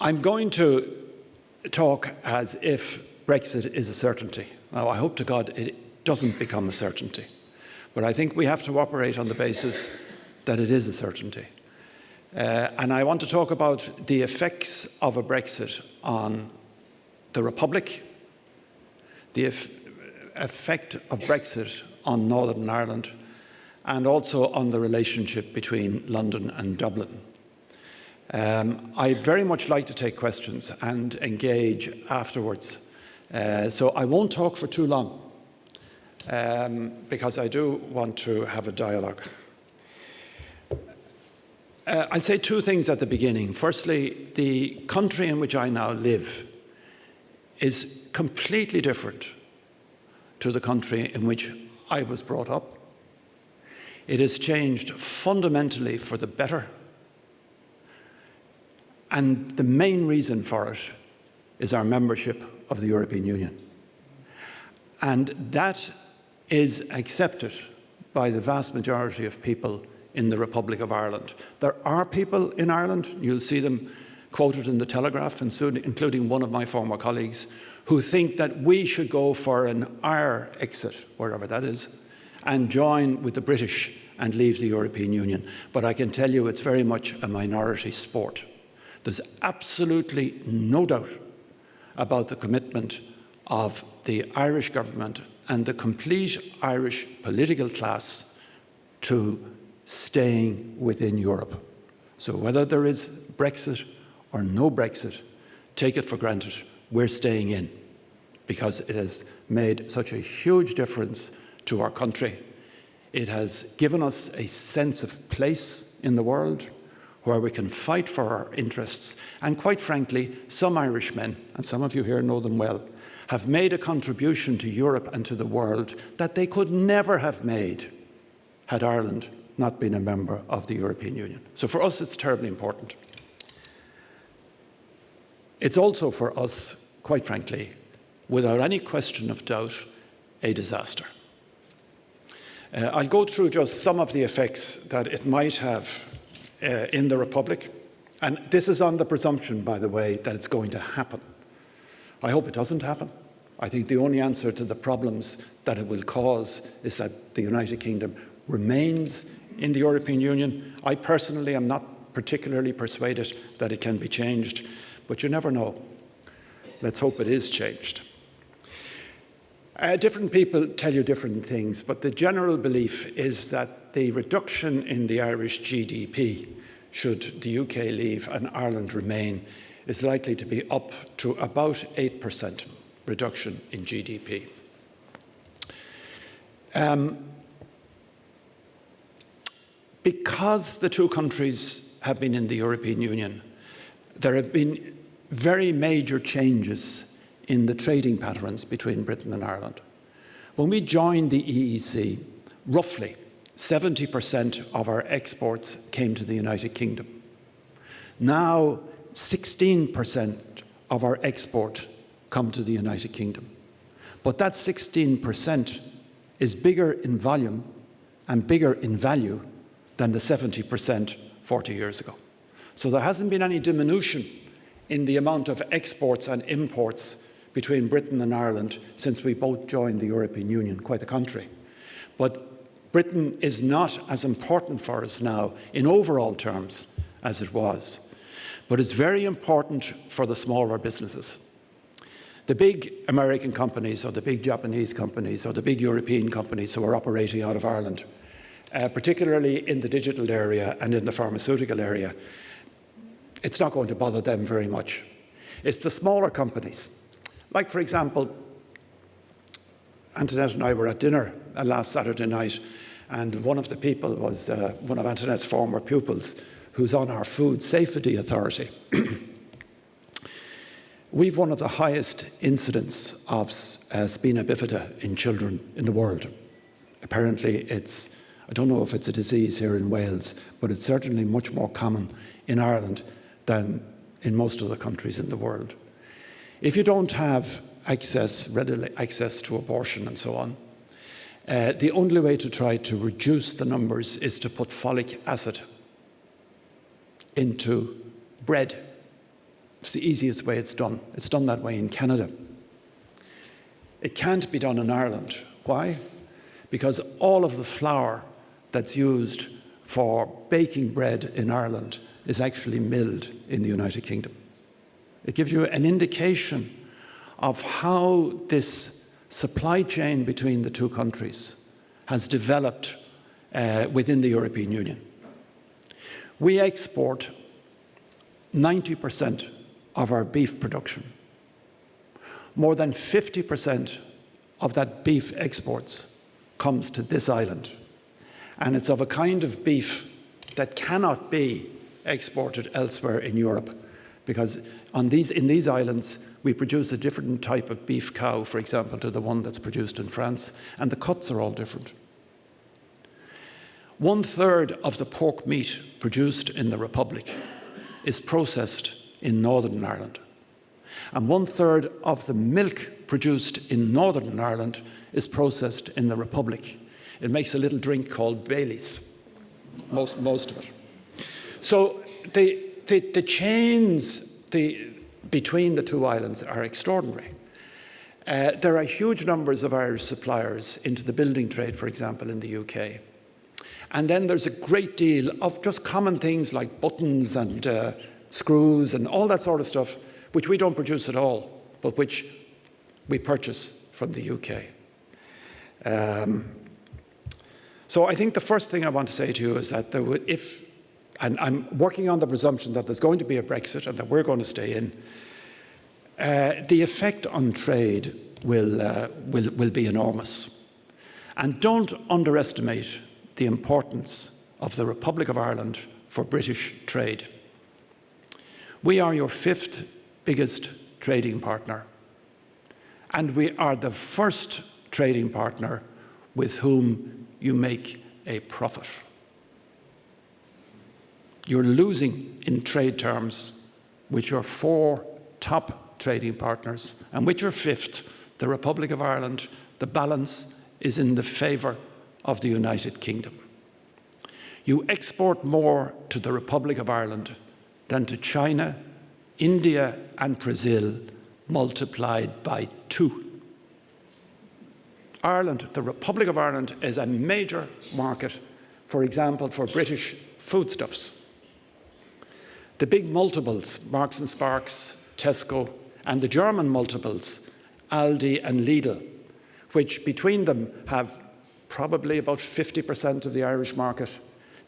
I'm going to talk as if Brexit is a certainty. Now, I hope to God it doesn't become a certainty, but I think we have to operate on the basis that it is a certainty. And I want to talk about the effects of a Brexit on the Republic, the effect of Brexit on Northern Ireland, and also on the relationship between London and Dublin. I'd very much like to take questions and engage afterwards. So I won't talk for too long, because I do want to have a dialogue. I'll say two things at the beginning. Firstly, the country in which I now live is completely different to the country in which I was brought up. It has changed fundamentally for the better. And the main reason for it is our membership of the European Union. And that is accepted by the vast majority of people in the Republic of Ireland. There are people in Ireland, you'll see them quoted in the Telegraph, including one of my former colleagues, who think that we should go for an Ire exit, wherever that is, and join with the British and leave the European Union. But I can tell you it's very much a minority sport. There's absolutely no doubt about the commitment of the Irish government and the complete Irish political class to staying within Europe. So whether there is Brexit or no Brexit, take it for granted, we're staying in, because it has made such a huge difference to our country. It has given us a sense of place in the world where we can fight for our interests. And quite frankly, some Irishmen, and some of you here know them well, have made a contribution to Europe and to the world that they could never have made had Ireland not been a member of the European Union. So for us, it's terribly important. It's also for us, quite frankly, without any question of doubt, a disaster. I'll go through just some of the effects that it might have in the Republic. And this is on the presumption, by the way, that it's going to happen. I hope it doesn't happen. I think the only answer to the problems that it will cause is that the United Kingdom remains in the European Union. I personally am not particularly persuaded that it can be changed, but you never know. Let's hope it is changed. Different people tell you different things, but the general belief is that the reduction in the Irish GDP, should the UK leave and Ireland remain, is likely to be up to about 8% reduction in GDP. Because the two countries have been in the European Union, there have been very major changes in the trading patterns between Britain and Ireland. When we joined the EEC, roughly 70% of our exports came to the United Kingdom. Now, 16% of our export come to the United Kingdom. But that 16% is bigger in volume and bigger in value than the 70% 40 years ago. So there hasn't been any diminution in the amount of exports and imports between Britain and Ireland since we both joined the European Union, quite the contrary. But Britain is not as important for us now in overall terms as it was. But it's very important for the smaller businesses. The big American companies or the big Japanese companies or the big European companies who are operating out of Ireland, particularly in the digital area and in the pharmaceutical area, it's not going to bother them very much. It's the smaller companies. Like, for example, Antoinette and I were at dinner last Saturday night, and one of the people was one of Antoinette's former pupils who's on our Food Safety Authority. We've one of the highest incidents of spina bifida in children in the world. Apparently it's, I don't know if it's a disease here in Wales, but it's certainly much more common in Ireland than in most of the countries in the world. If you don't have readily access to abortion and so on, the only way to try to reduce the numbers is to put folic acid into bread. It's the easiest way it's done. It's done that way in Canada. It can't be done in Ireland. Why? Because all of the flour that's used for baking bread in Ireland is actually milled in the United Kingdom. It gives you an indication of how this supply chain between the two countries has developed within the European Union. We export 90% of our beef production. More than 50% of that beef exports comes to this island. And it's of a kind of beef that cannot be exported elsewhere in Europe, because in these islands we produce a different type of beef cow, for example, to the one that's produced in France, and the cuts are all different. 1/3 of the pork meat produced in the Republic is processed in Northern Ireland. And 1/3 of the milk produced in Northern Ireland is processed in the Republic. It makes a little drink called Baileys, most of it. So the chains between the two islands are extraordinary. There are huge numbers of Irish suppliers into the building trade, for example, in the UK. And then there's a great deal of just common things like buttons and screws and all that sort of stuff, which we don't produce at all, but which we purchase from the UK. So I think the first thing I want to say to you is that and I'm working on the presumption that there's going to be a Brexit and that we're going to stay in, the effect on trade will be enormous. And don't underestimate the importance of the Republic of Ireland for British trade. We are your 5th biggest trading partner, and we are the first trading partner with whom you make a profit. You're losing in trade terms with your 4 top trading partners, and with your 5th, the Republic of Ireland, the balance is in the favour of the United Kingdom. You export more to the Republic of Ireland than to China, India, and Brazil, multiplied by 2. Ireland, the Republic of Ireland, is a major market, for example, for British foodstuffs. The big multiples, Marks and Sparks, Tesco, and the German multiples, Aldi and Lidl, which between them have probably about 50% of the Irish market,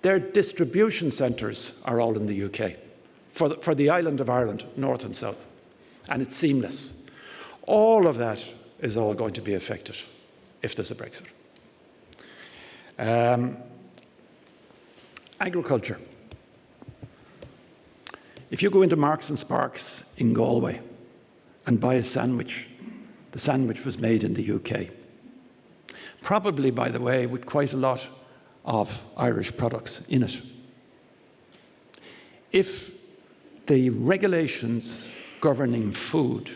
their distribution centres are all in the UK, for the island of Ireland, north and south. And it's seamless. All of that is all going to be affected if there's a Brexit. Agriculture. If you go into Marks and Sparks in Galway and buy a sandwich, the sandwich was made in the UK. Probably, by the way, with quite a lot of Irish products in it. If the regulations governing food,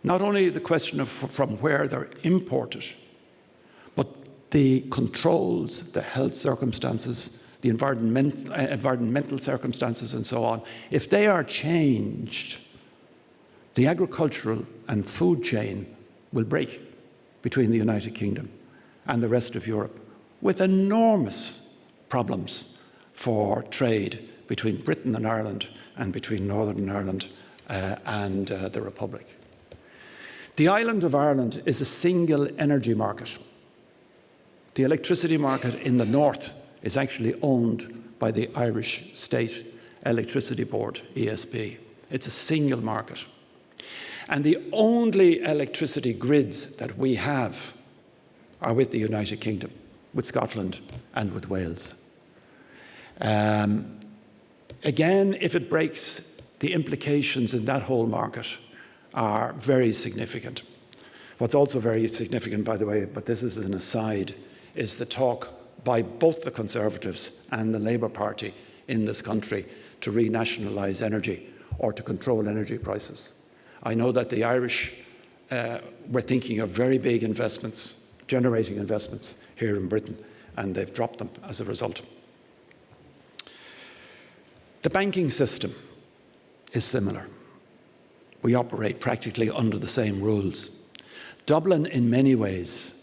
not only the question of from where they're imported, but the controls, the health circumstances, the environmental circumstances and so on, if they are changed, the agricultural and food chain will break between the United Kingdom and the rest of Europe, with enormous problems for trade between Britain and Ireland and between Northern Ireland and the Republic. The island of Ireland is a single energy market. The electricity market in the north is actually owned by the Irish State Electricity Board, ESB. It's a single market. And the only electricity grids that we have are with the United Kingdom, with Scotland and with Wales. Again, if it breaks, the implications in that whole market are very significant. What's also very significant, by the way, but this is an aside, is the talk by both the Conservatives and the Labour Party in this country to renationalise energy or to control energy prices. I know that the Irish were thinking of very big investments, generating investments here in Britain, and they've dropped them as a result. The banking system is similar. we operate practically under the same rules. Dublin, in many ways,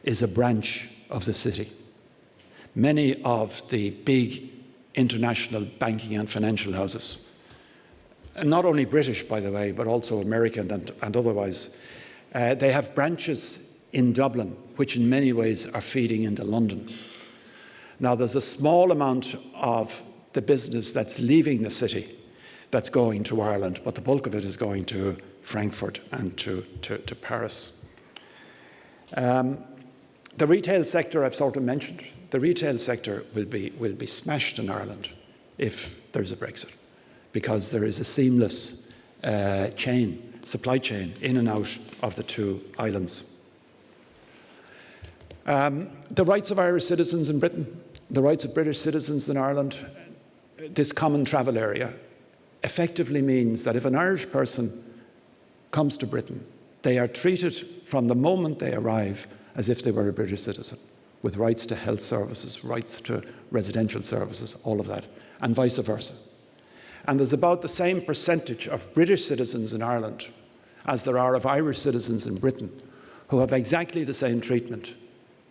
is a branch of the city. Many of the big international banking and financial houses, and not only British, by the way, but also American and otherwise, they have branches in Dublin, which in many ways are feeding into London. Now, there's a small amount of the business that's leaving the city that's going to Ireland, but the bulk of it is going to Frankfurt and to Paris. The retail sector, I've sort of mentioned, the retail sector will be smashed in Ireland if there's a Brexit, because there is a seamless supply chain in and out of the two islands. The rights of Irish citizens in Britain, the rights of British citizens in Ireland, this common travel area effectively means that if an Irish person comes to Britain, they are treated from the moment they arrive as if they were a British citizen, with rights to health services, rights to residential services, all of that, and vice versa. And there's about the same percentage of British citizens in Ireland as there are of Irish citizens in Britain who have exactly the same treatment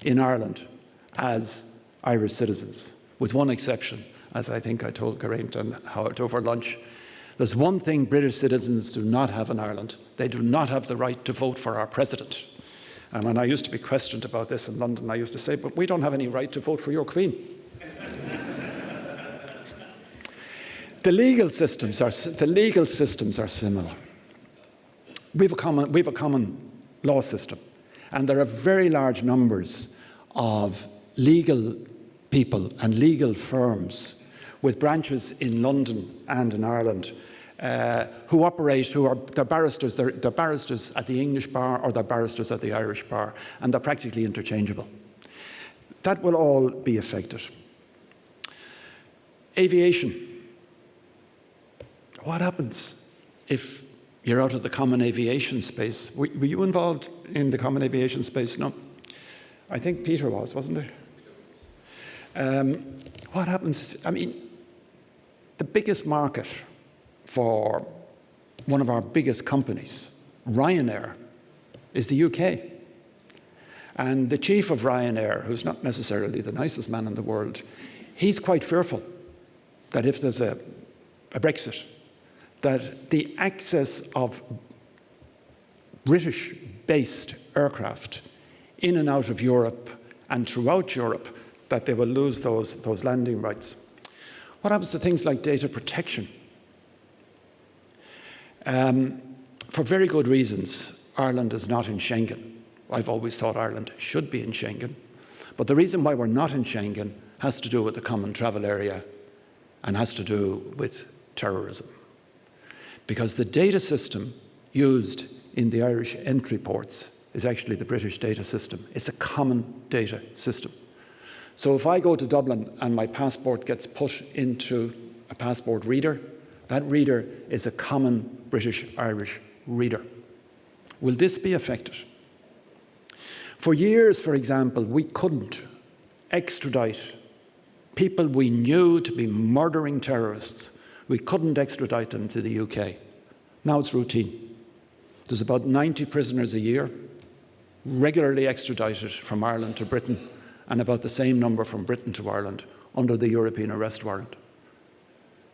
in Ireland as Irish citizens, with one exception, as I think I told Carrington Howard over lunch. There's one thing British citizens do not have in Ireland. They do not have the right to vote for our president. And when I used to be questioned about this in London, I used to say, but we don't have any right to vote for your Queen. The legal systems are similar. We have a common law system, and there are very large numbers of legal people and legal firms with branches in London and in Ireland who are they're barristers at the English bar or they're barristers at the Irish bar, and they're practically interchangeable. That will all be affected. Aviation. What happens if you're out of the common aviation space? Were you involved in the common aviation space? No. I think Peter was, wasn't he? What happens? I mean, the biggest market for one of our biggest companies, Ryanair, is the UK. And the chief of Ryanair, who's not necessarily the nicest man in the world, he's quite fearful that if there's a Brexit, that the access of British-based aircraft in and out of Europe and throughout Europe, that they will lose those landing rights. What happens to things like data protection? For very good reasons, Ireland is not in Schengen. I've always thought Ireland should be in Schengen. But the reason why we're not in Schengen has to do with the common travel area and has to do with terrorism. Because the data system used in the Irish entry ports is actually the British data system. It's a common data system. So if I go to Dublin and my passport gets put into a passport reader, that reader is a common British-Irish reader. Will this be affected? For years, for example, we couldn't extradite people we knew to be murdering terrorists. We couldn't extradite them to the UK. Now it's routine. There's about 90 prisoners a year regularly extradited from Ireland to Britain, and about the same number from Britain to Ireland under the European arrest warrant.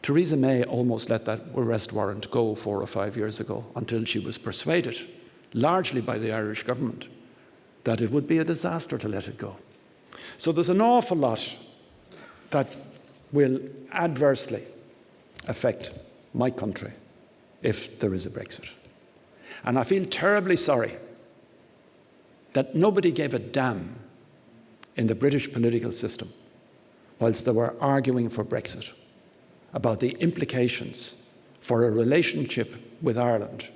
Theresa May almost let that arrest warrant go 4 or 5 years ago until she was persuaded, largely by the Irish government, that it would be a disaster to let it go. So there's an awful lot that will adversely affect my country if there is a Brexit. And I feel terribly sorry that nobody gave a damn in the British political system, whilst they were arguing for Brexit, about the implications for a relationship with Ireland,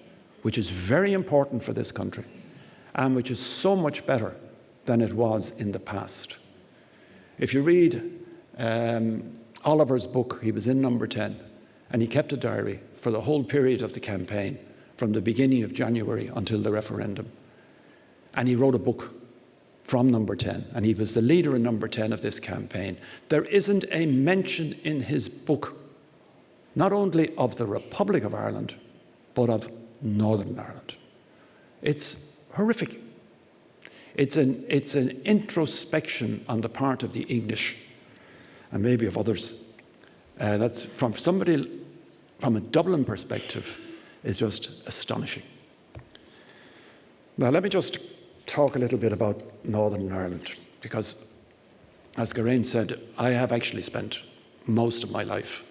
which is very important for this country, and which is so much better than it was in the past. If you read Oliver's book, he was in number 10, and he kept a diary for the whole period of the campaign, from the beginning of January until the referendum. And he wrote a book from number 10, and he was the leader in number 10 of this campaign. There isn't a mention in his book, not only of the Republic of Ireland, but of Northern Ireland. It's horrific. It's an introspection on the part of the English, and maybe of others. That's from somebody, from a Dublin perspective, is just astonishing. Now, let me just talk a little bit about Northern Ireland, because, as Geraint said, I have actually spent most of my life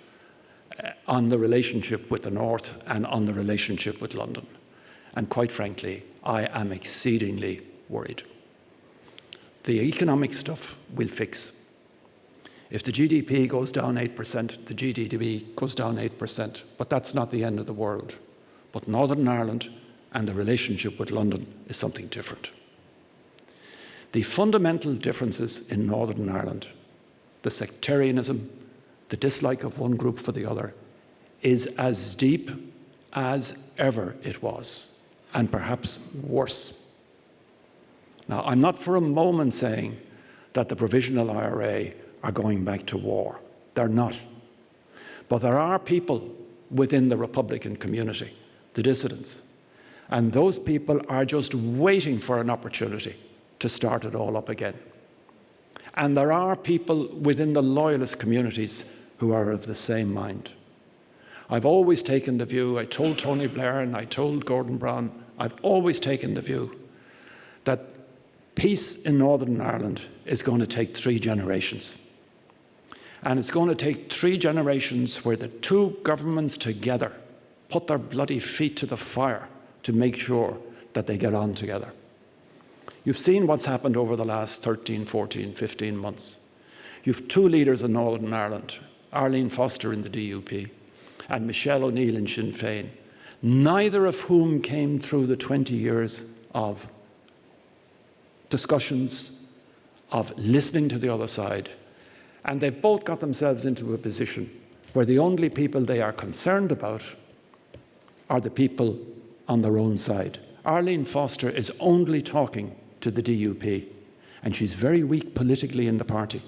on the relationship with the North and on the relationship with London. And quite frankly, I am exceedingly worried. The economic stuff we'll fix. If the GDP goes down 8%, the GDP goes down 8%, but that's not the end of the world. But Northern Ireland and the relationship with London is something different. The fundamental differences in Northern Ireland, the sectarianism, the dislike of one group for the other, is as deep as ever it was, and perhaps worse. Now, I'm not for a moment saying that the Provisional IRA are going back to war. They're not. But there are people within the Republican community, the dissidents, and those people are just waiting for an opportunity to start it all up again. And there are people within the loyalist communities who are of the same mind. I've always taken the view, I told Tony Blair and I told Gordon Brown, I've always taken the view that peace in Northern Ireland is going to take 3 generations. And it's going to take 3 generations where the two governments together put their bloody feet to the fire to make sure that they get on together. You've seen what's happened over the last 13, 14, 15 months. You've 2 leaders in Northern Ireland, Arlene Foster in the DUP and Michelle O'Neill in Sinn Féin, neither of whom came through the 20 years of discussions, of listening to the other side. And they've both got themselves into a position where the only people they are concerned about are the people on their own side. Arlene Foster is only talking to the DUP, and she's very weak politically in the party.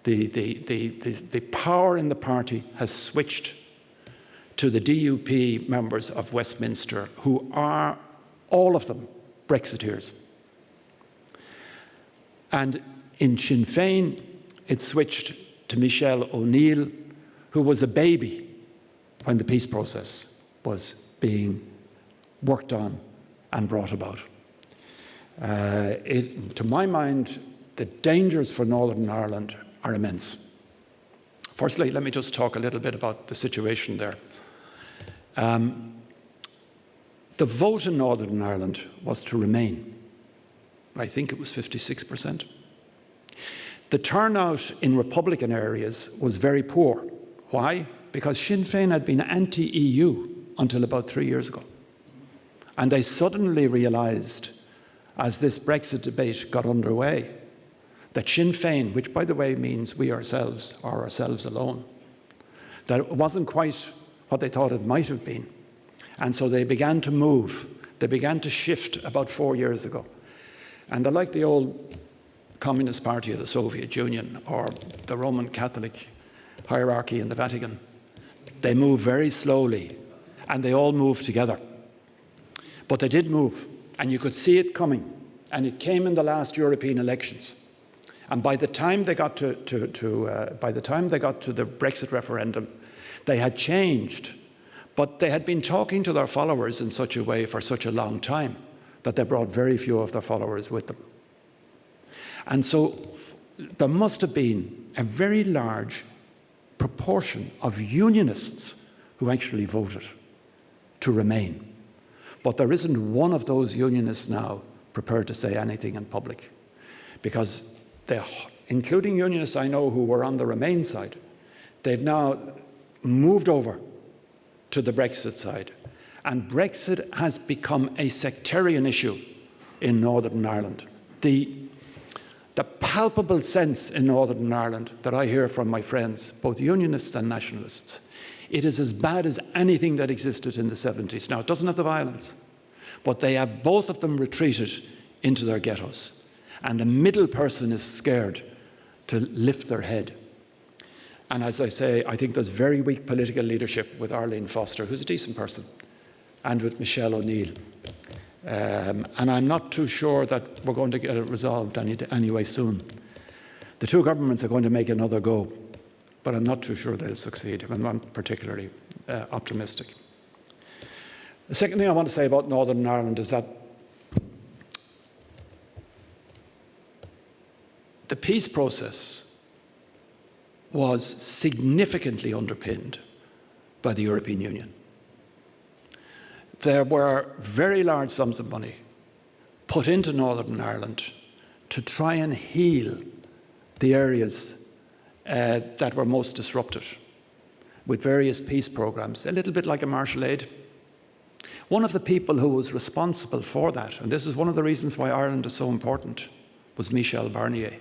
The power in the party has switched to the DUP members of Westminster, who are, all of them, Brexiteers. And in Sinn Féin, it switched to Michelle O'Neill, who was a baby when the peace process was being worked on and brought about. To my mind, the dangers for Northern Ireland are immense. Firstly, let me just talk a little bit about the situation there. The vote in Northern Ireland was to remain. I think it was 56%. The turnout in Republican areas was very poor. Why? Because Sinn Féin had been anti-EU until about 3 years ago. And they suddenly realised, as this Brexit debate got underway, that Sinn Féin, which by the way means we ourselves are ourselves alone, that it wasn't quite what they thought it might have been. And so they began to move. They began to shift about 4 years ago. And they're like the old Communist Party of the Soviet Union or the Roman Catholic hierarchy in the Vatican. They move very slowly, and they all move together. But they did move, and you could see it coming. And it came in the last European elections. And by the time they got to the Brexit referendum, they had changed. But they had been talking to their followers in such a way for such a long time that they brought very few of their followers with them. And so there must have been a very large proportion of unionists who actually voted to remain. But there isn't one of those unionists now prepared to say anything in public, because including unionists I know who were on the Remain side, they've now moved over to the Brexit side. And Brexit has become a sectarian issue in Northern Ireland. The palpable sense in Northern Ireland that I hear from my friends, both unionists and nationalists, it is as bad as anything that existed in the 70s. Now, it doesn't have the violence, but they have both of them retreated into their ghettos. And the middle person is scared to lift their head. And as I say, I think there's very weak political leadership with Arlene Foster, who's a decent person, and with Michel O'Neill. And I'm not too sure that we're going to get it resolved anyway soon. The two governments are going to make another go, but I'm not too sure they'll succeed. I'm not particularly optimistic. The second thing I want to say about Northern Ireland is that the peace process was significantly underpinned by the European Union. There were very large sums of money put into Northern Ireland to try and heal the areas that were most disrupted with various peace programs, a little bit like a Marshall Aid. One of the people who was responsible for that, and this is one of the reasons why Ireland is so important, was Michel Barnier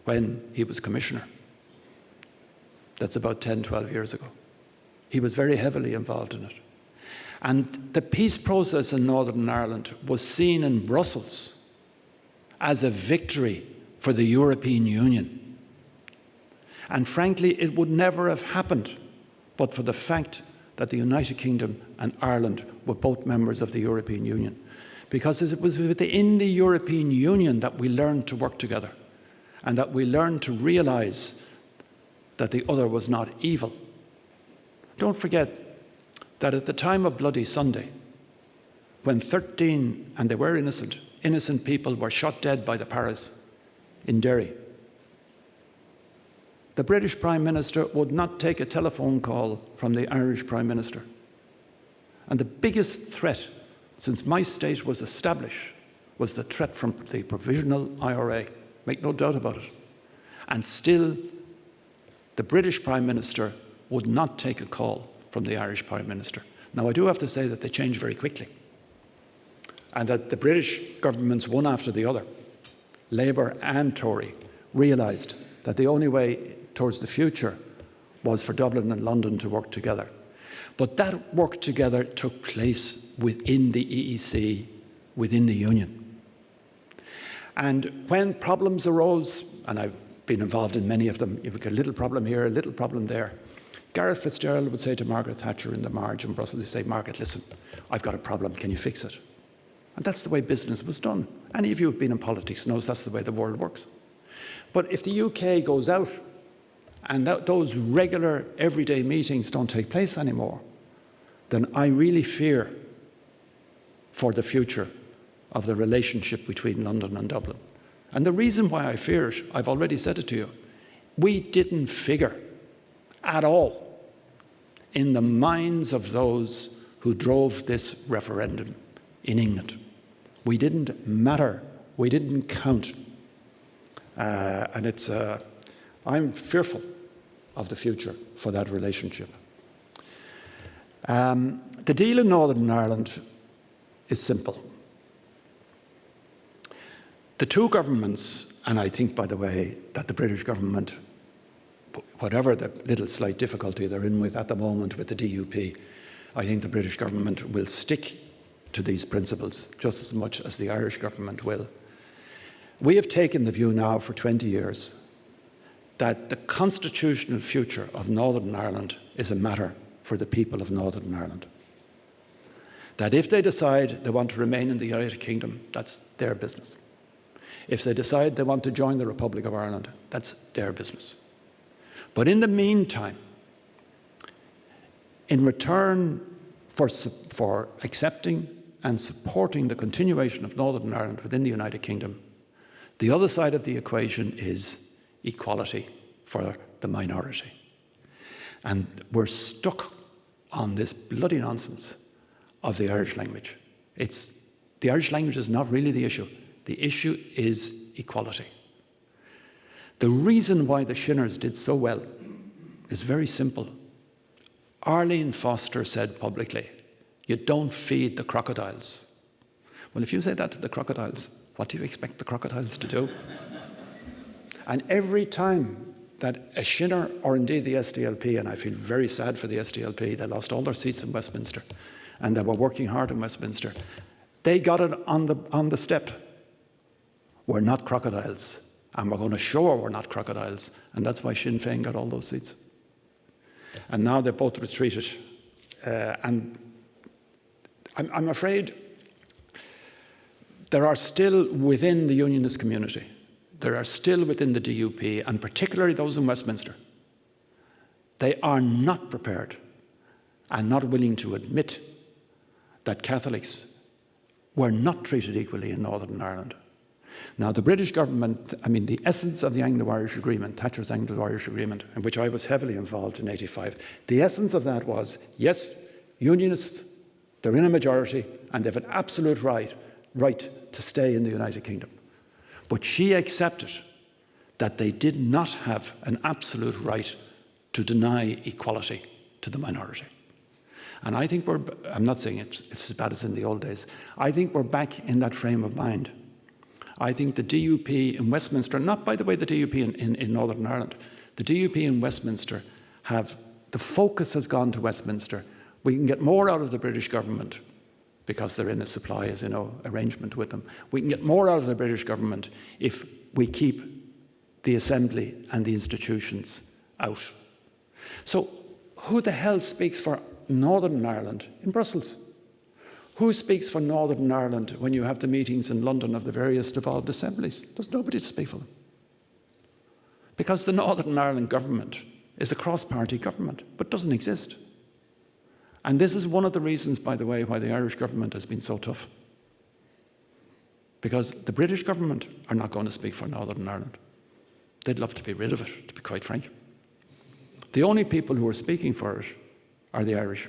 when he was Commissioner. That's about 10, 12 years ago. He was very heavily involved in it. And the peace process in Northern Ireland was seen in Brussels as a victory for the European Union. And frankly, it would never have happened but for the fact that the United Kingdom and Ireland were both members of the European Union. Because it was within the European Union that we learned to work together and that we learned to realise that the other was not evil. Don't forget that at the time of Bloody Sunday, when 13, and they were innocent people were shot dead by the Paras in Derry, the British Prime Minister would not take a telephone call from the Irish Prime Minister. And the biggest threat since my state was established was the threat from the Provisional IRA. Make no doubt about it. And still, the British Prime Minister would not take a call from the Irish Prime Minister. Now, I do have to say that they changed very quickly, and that the British governments, one after the other, Labour and Tory, realised that the only way towards the future was for Dublin and London to work together. But that work together took place within the EEC, within the Union. And when problems arose, and I've been involved in many of them, you've got a little problem here, a little problem there. Gareth Fitzgerald would say to Margaret Thatcher in the Marge in Brussels, he'd say, Margaret, listen, I've got a problem, can you fix it? And that's the way business was done. Any of you who've been in politics knows that's the way the world works. But if the UK goes out and those regular everyday meetings don't take place anymore, then I really fear for the future of the relationship between London and Dublin. And the reason why I fear it, I've already said it to you, we didn't figure at all in the minds of those who drove this referendum in England. We didn't matter. We didn't count. And I'm fearful of the future for that relationship. The deal in Northern Ireland is simple. The two governments, and I think, by the way, that the British government, whatever the little slight difficulty they're in with at the moment with the DUP, I think the British government will stick to these principles just as much as the Irish government will. We have taken the view now for 20 years that the constitutional future of Northern Ireland is a matter for the people of Northern Ireland. That if they decide they want to remain in the United Kingdom, that's their business. If they decide they want to join the Republic of Ireland, that's their business. But in the meantime, in return for accepting and supporting the continuation of Northern Ireland within the United Kingdom, the other side of the equation is equality for the minority. And we're stuck on this bloody nonsense of the Irish language. The Irish language is not really the issue. The issue is equality. The reason why the Shinners did so well is very simple. Arlene Foster said publicly, you don't feed the crocodiles. Well, if you say that to the crocodiles, what do you expect the crocodiles to do? And every time that a Shinner, or indeed the SDLP, and I feel very sad for the SDLP, they lost all their seats in Westminster, and they were working hard in Westminster, they got it on the step. We're not crocodiles, and we're going to show we're not crocodiles, and that's why Sinn Féin got all those seats. And now they've both retreated, and I'm afraid there are still within the unionist community, there are still within the DUP, and particularly those in Westminster, they are not prepared and not willing to admit that Catholics were not treated equally in Northern Ireland. Now, the British government, I mean, the essence of the Anglo-Irish Agreement, Thatcher's Anglo-Irish Agreement, in which I was heavily involved in '85, the essence of that was, yes, unionists, they're in a majority, and they have an absolute right to stay in the United Kingdom. But she accepted that they did not have an absolute right to deny equality to the minority. And I think I'm not saying it's as bad as in the old days, I think we're back in that frame of mind. I think the DUP in Westminster, not by the way the DUP in Northern Ireland, the DUP in Westminster the focus has gone to Westminster. We can get more out of the British government because they're in a supply, as you know, arrangement with them. We can get more out of the British government if we keep the Assembly and the institutions out. So who the hell speaks for Northern Ireland in Brussels? Who speaks for Northern Ireland when you have the meetings in London of the various devolved assemblies? There's nobody to speak for them. Because the Northern Ireland government is a cross-party government, but doesn't exist. And this is one of the reasons, by the way, why the Irish government has been so tough. Because the British government are not going to speak for Northern Ireland. They'd love to be rid of it, to be quite frank. The only people who are speaking for it are the Irish.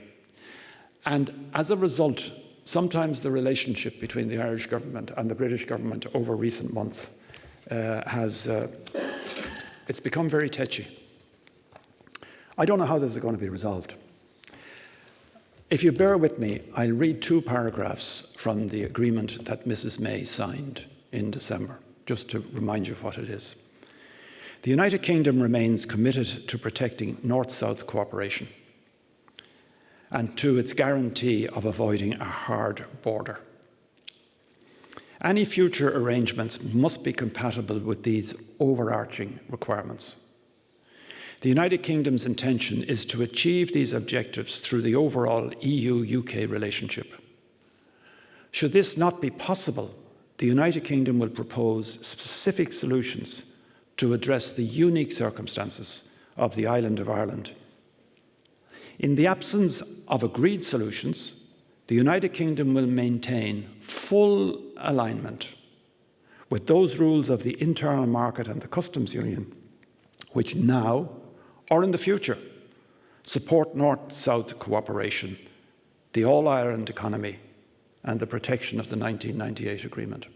And as a result, sometimes the relationship between the Irish government and the British government over recent months it's become very touchy. I don't know how this is going to be resolved. If you bear with me, I'll read 2 paragraphs from the agreement that Mrs. May signed in December, just to remind you of what it is. The United Kingdom remains committed to protecting North-South cooperation and to its guarantee of avoiding a hard border. Any future arrangements must be compatible with these overarching requirements. The United Kingdom's intention is to achieve these objectives through the overall EU-UK relationship. Should this not be possible, the United Kingdom will propose specific solutions to address the unique circumstances of the island of Ireland. In the absence of agreed solutions, the United Kingdom will maintain full alignment with those rules of the internal market and the customs union, which now or in the future support North-South cooperation, the all-Ireland economy, and the protection of the 1998 agreement.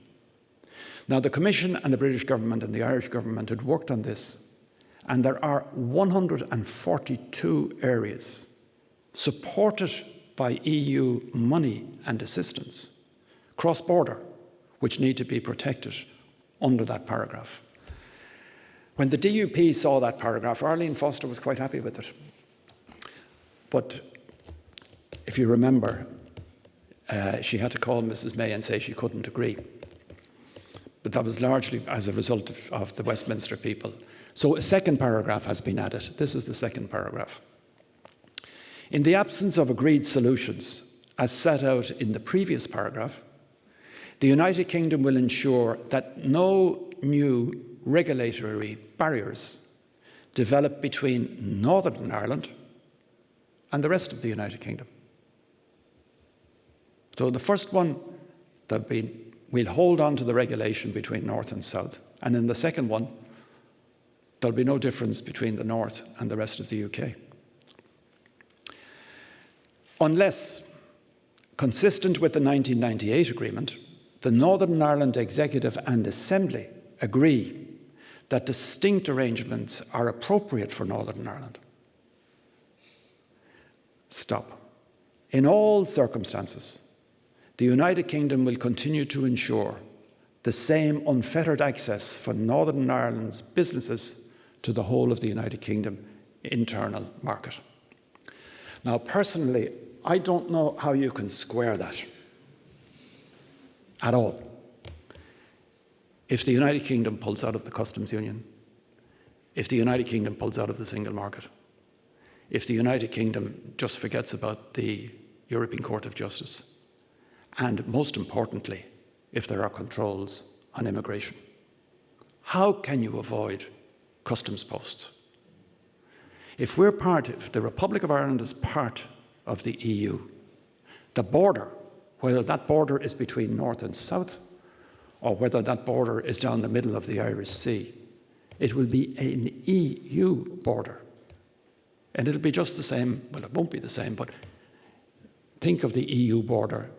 Now, the Commission and the British government and the Irish government had worked on this, and there are 142 areas supported by EU money and assistance, cross-border, which need to be protected under that paragraph. When the DUP saw that paragraph, Arlene Foster was quite happy with it. But if you remember, she had to call Mrs. May and say she couldn't agree. But that was largely as a result of the Westminster people. So a second paragraph has been added. This is the second paragraph. In the absence of agreed solutions, as set out in the previous paragraph, the United Kingdom will ensure that no new regulatory barriers develop between Northern Ireland and the rest of the United Kingdom. So the first one, we'll hold on to the regulation between North and South. And in the second one, there'll be no difference between the North and the rest of the UK. Unless, consistent with the 1998 agreement, the Northern Ireland Executive and Assembly agree that distinct arrangements are appropriate for Northern Ireland. Stop. In all circumstances, the United Kingdom will continue to ensure the same unfettered access for Northern Ireland's businesses to the whole of the United Kingdom internal market. Now, personally, I don't know how you can square that at all. If the United Kingdom pulls out of the customs union, if the United Kingdom pulls out of the single market, if the United Kingdom just forgets about the European Court of Justice, and most importantly, if there are controls on immigration. How can you avoid customs posts? If the Republic of Ireland is part of the EU, the border, whether that border is between north and south, or whether that border is down the middle of the Irish Sea, it will be an EU border. And it'll be just the same, well, it won't be the same, but think of the EU border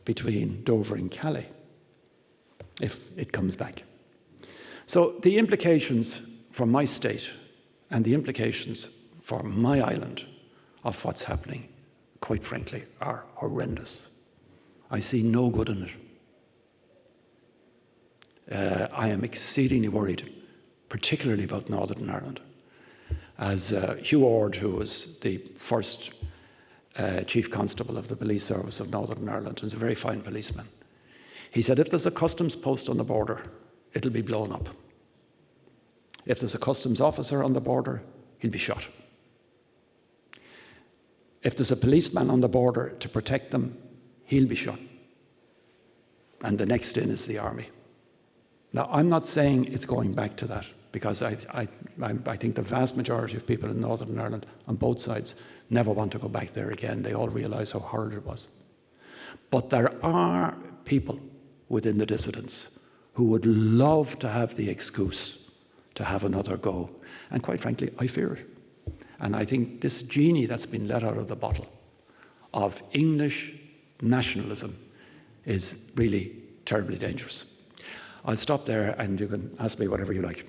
between Dover and Calais, if it comes back. So the implications for my state and the implications for my island of what's happening, quite frankly, are horrendous. I see no good in it. I am exceedingly worried, particularly about Northern Ireland. As Hugh Ord, who was the first Chief Constable of the Police Service of Northern Ireland, and is a very fine policeman, he said, if there's a customs post on the border, it'll be blown up. If there's a customs officer on the border, he'll be shot. If there's a policeman on the border to protect them, he'll be shot. And the next in is the army. Now, I'm not saying it's going back to that, because I think the vast majority of people in Northern Ireland on both sides never want to go back there again. They all realise how hard it was. But there are people within the dissidents who would love to have the excuse to have another go. And quite frankly, I fear it. And I think this genie that's been let out of the bottle of English nationalism is really terribly dangerous. I'll stop there and you can ask me whatever you like.